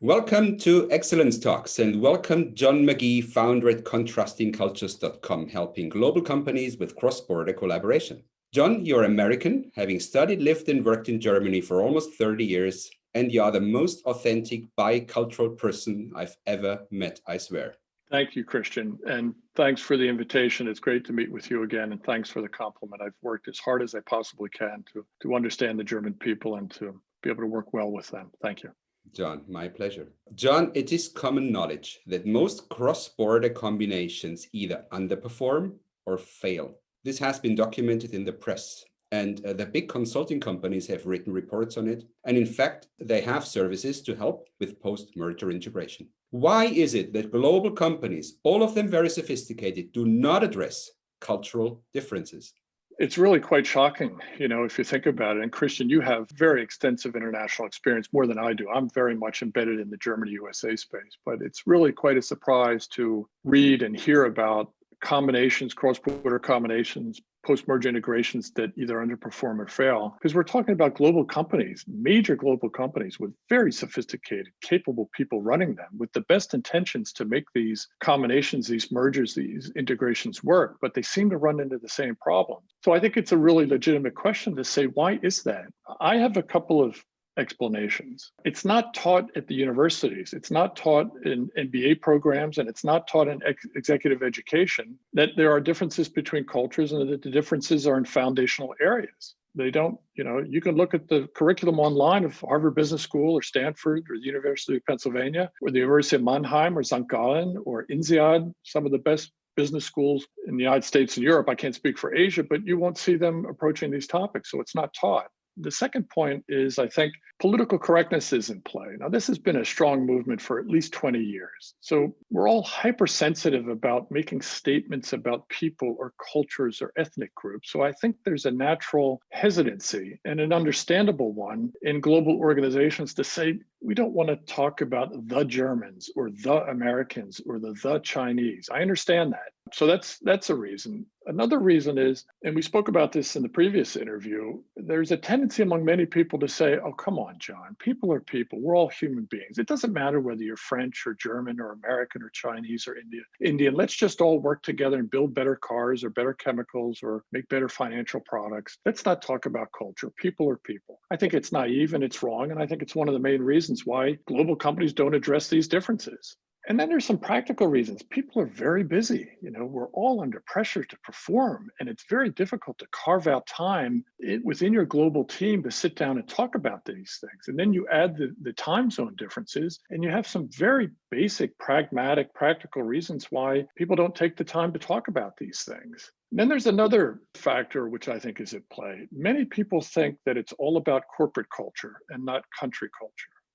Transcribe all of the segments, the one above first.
Welcome to Excellence Talks and welcome John Magee, founder at contrastingcultures.com, helping global companies with cross-border collaboration. John, you're American, having studied, lived and worked in Germany for almost 30 years, and you are the most authentic bicultural person I've ever met, I swear. Thank you, Christian, and thanks for the invitation. It's great to meet with you again, and thanks for the compliment. I've worked as hard as I possibly can to understand the German people and to be able to work well with them. Thank you. John, my pleasure. John, it is common knowledge that most cross-border combinations either underperform or fail. This has been documented in the press, and the big consulting companies have written reports on it. And in fact, they have services to help with post-merger integration. Why is it that global companies, all of them very sophisticated, do not address cultural differences? It's really quite shocking, if you think about it. And Christian, you have very extensive international experience, more than I do. I'm very much embedded in the Germany-USA space, but it's really quite a surprise to read and hear about combinations, cross-border combinations, post-merger integrations that either underperform or fail. Because we're talking about global companies, major global companies with very sophisticated, capable people running them with the best intentions to make these combinations, these mergers, these integrations work, but they seem to run into the same problem. So I think it's a really legitimate question to say, why is that? I have a couple of explanations. It's not taught at the universities. It's not taught in MBA programs, and it's not taught in executive education that there are differences between cultures and that the differences are in foundational areas. They don't, you can look at the curriculum online of Harvard Business School or Stanford or the University of Pennsylvania or the University of Mannheim or St. Gallen or INSEAD, some of the best business schools in the United States and Europe. I can't speak for Asia, but you won't see them approaching these topics. So it's not taught. The second point is, I think, political correctness is in play. Now, this has been a strong movement for at least 20 years. So we're all hypersensitive about making statements about people or cultures or ethnic groups. So I think there's a natural hesitancy and an understandable one in global organizations to say, we don't want to talk about the Germans or the Americans or the Chinese. I understand that. So that's a reason. Another reason is, and we spoke about this in the previous interview, there's a tendency among many people to say, oh, come on, John, people are people. We're all human beings. It doesn't matter whether you're French or German or American or Chinese or Indian. Let's just all work together and build better cars or better chemicals or make better financial products. Let's not talk about culture. People are people. I think it's naive and it's wrong. And I think it's one of the main reasons why global companies don't address these differences. And then there's some practical reasons. People are very busy. We're all under pressure to perform, and it's very difficult to carve out time within your global team to sit down and talk about these things. And then you add the time zone differences, and you have some very basic, pragmatic, practical reasons why people don't take the time to talk about these things. And then there's another factor which I think is at play. Many people think that it's all about corporate culture and not country culture.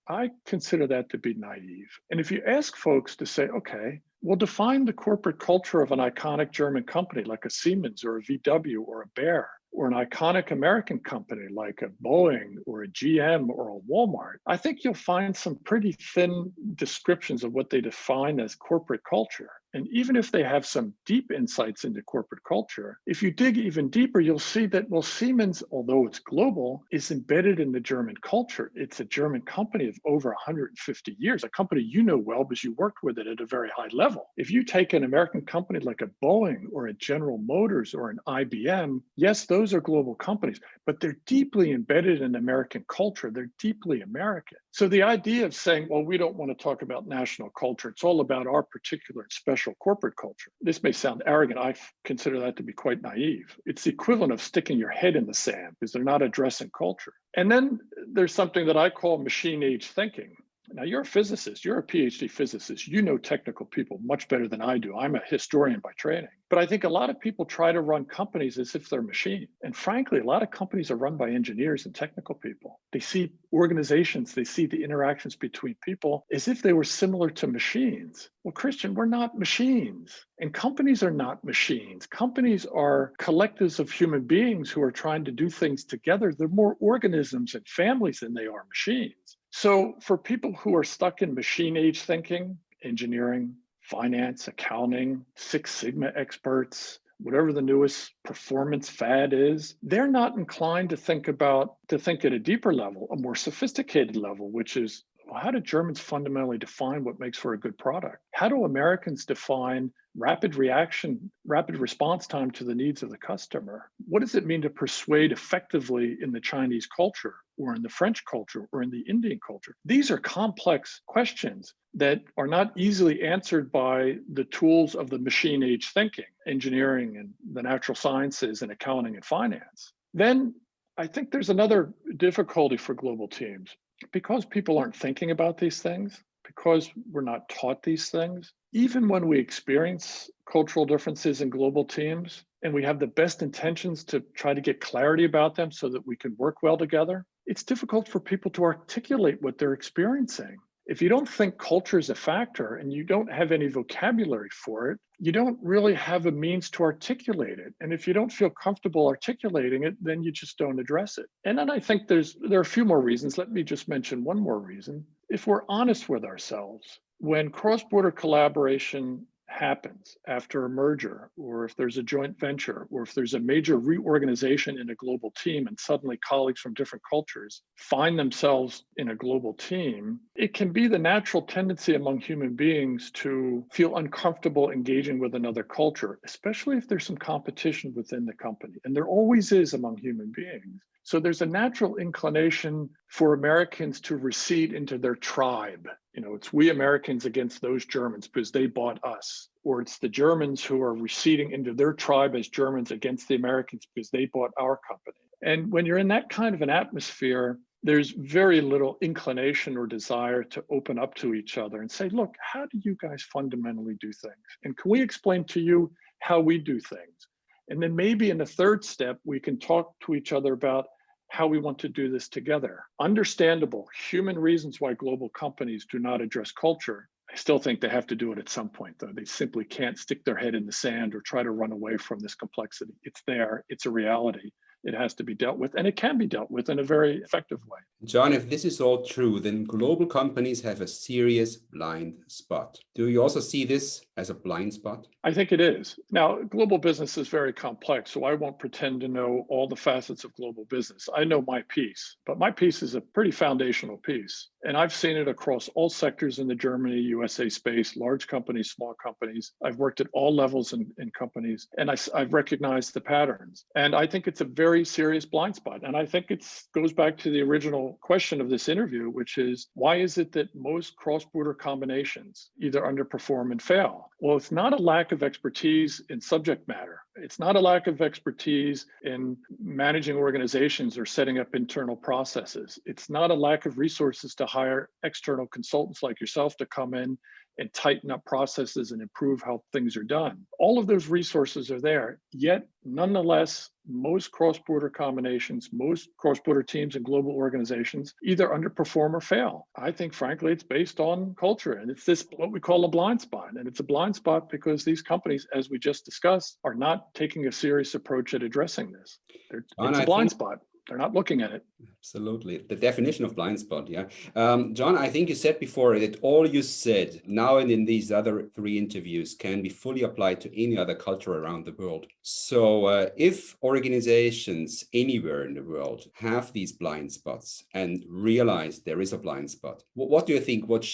I consider that to be naive. And if you ask folks to say, okay, well, define the corporate culture of an iconic German company like a Siemens or a VW or a Bayer, or an iconic American company like a Boeing or a GM or a Walmart, I think you'll find some pretty thin descriptions of what they define as corporate culture. And even if they have some deep insights into corporate culture, if you dig even deeper, you'll see that, well, Siemens, although it's global, is embedded in the German culture. It's a German company of over 150 years, a company you know well because you worked with it at a very high level. If you take an American company like a Boeing or a General Motors or an IBM, yes, those are global companies, but they're deeply embedded in American culture. They're deeply American. So the idea of saying, well, we don't want to talk about national culture, it's all about our particular and special corporate culture. This may sound arrogant. I consider that to be quite naive. It's the equivalent of sticking your head in the sand because they're not addressing culture. And then there's something that I call machine age thinking. Now, you're a physicist, you're a PhD physicist, you know technical people much better than I do. I'm a historian by training. But I think a lot of people try to run companies as if they're machines. And frankly, a lot of companies are run by engineers and technical people. They see organizations, they see the interactions between people as if they were similar to machines. Well, Christian, we're not machines. And companies are not machines. Companies are collectives of human beings who are trying to do things together. They're more organisms and families than they are machines. So for people who are stuck in machine age thinking, engineering, finance, accounting, Six Sigma experts, whatever the newest performance fad is, they're not inclined to think at a deeper level, a more sophisticated level, which is, well, how do Germans fundamentally define what makes for a good product? How do Americans define rapid response time to the needs of the customer? What does it mean to persuade effectively in the Chinese culture or in the French culture or in the Indian culture? These are complex questions that are not easily answered by the tools of the machine age thinking, engineering and the natural sciences and accounting and finance. Then I think there's another difficulty for global teams. Because people aren't thinking about these things, because we're not taught these things, even when we experience cultural differences in global teams and we have the best intentions to try to get clarity about them so that we can work well together, it's difficult for people to articulate what they're experiencing. If you don't think culture is a factor and you don't have any vocabulary for it, you don't really have a means to articulate it. And if you don't feel comfortable articulating it, then you just don't address it. And then I think there are a few more reasons. Let me just mention one more reason. If we're honest with ourselves, when cross-border collaboration happens after a merger, or if there's a joint venture, or if there's a major reorganization in a global team and suddenly colleagues from different cultures find themselves in a global team, it can be the natural tendency among human beings to feel uncomfortable engaging with another culture, especially if there's some competition within the company. And there always is among human beings. So there's a natural inclination for Americans to recede into their tribe. It's we Americans against those Germans because they bought us, or it's the Germans who are receding into their tribe as Germans against the Americans because they bought our company. And when you're in that kind of an atmosphere, there's very little inclination or desire to open up to each other and say, look, how do you guys fundamentally do things? And can we explain to you how we do things? And then maybe in the third step, we can talk to each other about how we want to do this together. Understandable human reasons why global companies do not address culture. I still think they have to do it at some point, though. They simply can't stick their head in the sand or try to run away from this complexity. It's there, it's a reality. It has to be dealt with, and it can be dealt with in a very effective way. John, if this is all true, then global companies have a serious blind spot. Do you also see this as a blind spot? I think it is. Now, global business is very complex, so I won't pretend to know all the facets of global business. I know my piece, but my piece is a pretty foundational piece. And I've seen it across all sectors in the Germany, USA space, large companies, small companies. I've worked at all levels in companies, and I've recognized the patterns. And I think it's a very serious blind spot. And I think it goes back to the original question of this interview, which is, why is it that most cross-border combinations either underperform and fail? Well, it's not a lack of expertise in subject matter. It's not a lack of expertise in managing organizations or setting up internal processes. It's not a lack of resources to hire external consultants like yourself to come in and tighten up processes and improve how things are done. All of those resources are there, yet nonetheless, most cross-border combinations, most cross-border teams and global organizations either underperform or fail. I think, frankly, it's based on culture, and it's this what we call a blind spot. And it's a blind spot because these companies, as we just discussed, are not taking a serious approach at addressing this. It's a blind spot. They're not looking at it. Absolutely. The definition of blind spot, yeah. John, I think you said before that all you said now and in these other 3 interviews can be fully applied to any other culture around the world. So if organizations anywhere in the world have these blind spots and realize there is a blind spot, what do you think? What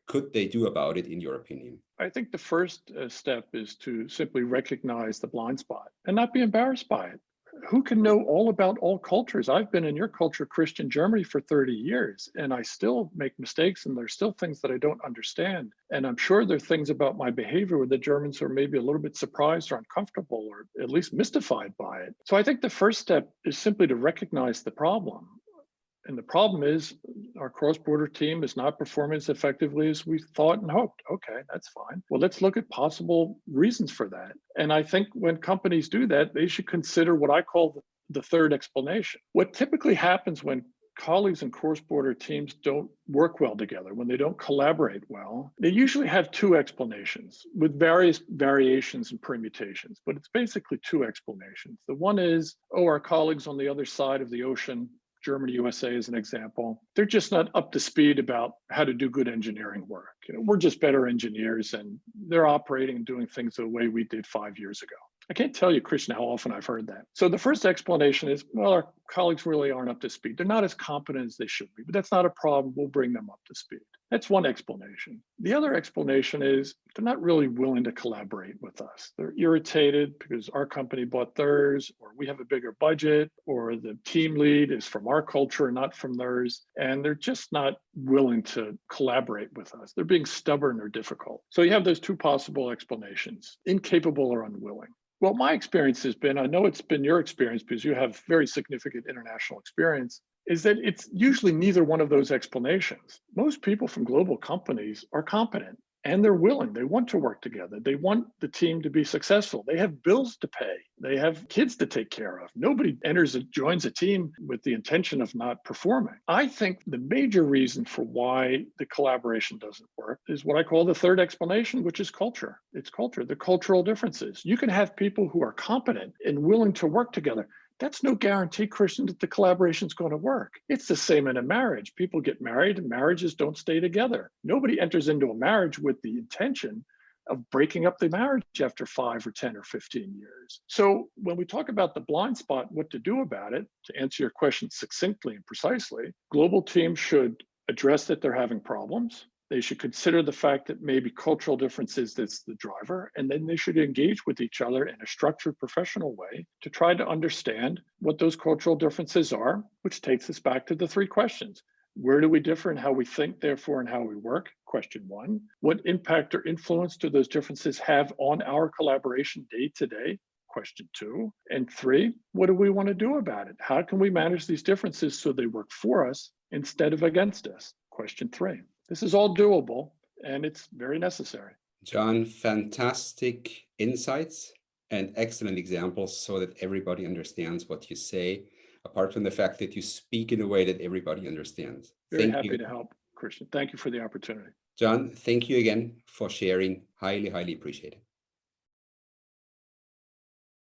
could they do about it, in your opinion? I think the first step is to simply recognize the blind spot and not be embarrassed by it. Who can know all about all cultures? I've been in your culture, Christian Germany, for 30 years, and I still make mistakes, and there's still things that I don't understand. And I'm sure there are things about my behavior where the Germans are maybe a little bit surprised or uncomfortable or at least mystified by it. So I think the first step is simply to recognize the problem. And the problem is our cross-border team is not performing as effectively as we thought and hoped. Okay, that's fine. Well, let's look at possible reasons for that. And I think when companies do that, they should consider what I call the third explanation. What typically happens when colleagues in cross-border teams don't work well together, when they don't collaborate well, they usually have 2 explanations with various variations and permutations, but it's basically 2 explanations. The one is, our colleagues on the other side of the ocean, Germany, USA as an example, they're just not up to speed about how to do good engineering work. We're just better engineers and they're operating and doing things the way we did 5 years ago. I can't tell you, Christian, how often I've heard that. So the first explanation is, well, our colleagues really aren't up to speed. They're not as competent as they should be, but that's not a problem. We'll bring them up to speed. That's one explanation. The other explanation is they're not really willing to collaborate with us. They're irritated because our company bought theirs, or we have a bigger budget, or the team lead is from our culture, not from theirs. And they're just not willing to collaborate with us. They're being stubborn or difficult. So you have those two possible explanations, incapable or unwilling. Well, my experience has been, I know it's been your experience because you have very significant international experience, is that it's usually neither one of those explanations. Most people from global companies are competent and they're willing. They want to work together. They want the team to be successful. They have bills to pay. They have kids to take care of. Nobody joins a team with the intention of not performing. I think the major reason for why the collaboration doesn't work is what I call the third explanation, which is culture. It's culture, the cultural differences. You can have people who are competent and willing to work together. That's no guarantee, Christian, that the collaboration is going to work. It's the same in a marriage. People get married and marriages don't stay together. Nobody enters into a marriage with the intention of breaking up the marriage after 5 or 10 or 15 years. So when we talk about the blind spot, what to do about it, to answer your question succinctly and precisely, global teams should address that they're having problems. They should consider the fact that maybe cultural differences that's the driver, and then they should engage with each other in a structured professional way to try to understand what those cultural differences are, which takes us back to the three questions. Where do we differ in how we think, therefore, and how we work? Question one. What impact or influence do those differences have on our collaboration day to day? Question two. And three, what do we want to do about it? How can we manage these differences so they work for us instead of against us? Question three. This is all doable and it's very necessary. John, fantastic insights and excellent examples so that everybody understands what you say, apart from the fact that you speak in a way that everybody understands. Very happy to help, Christian. Thank you for the opportunity. John, thank you again for sharing. Highly, highly appreciate it.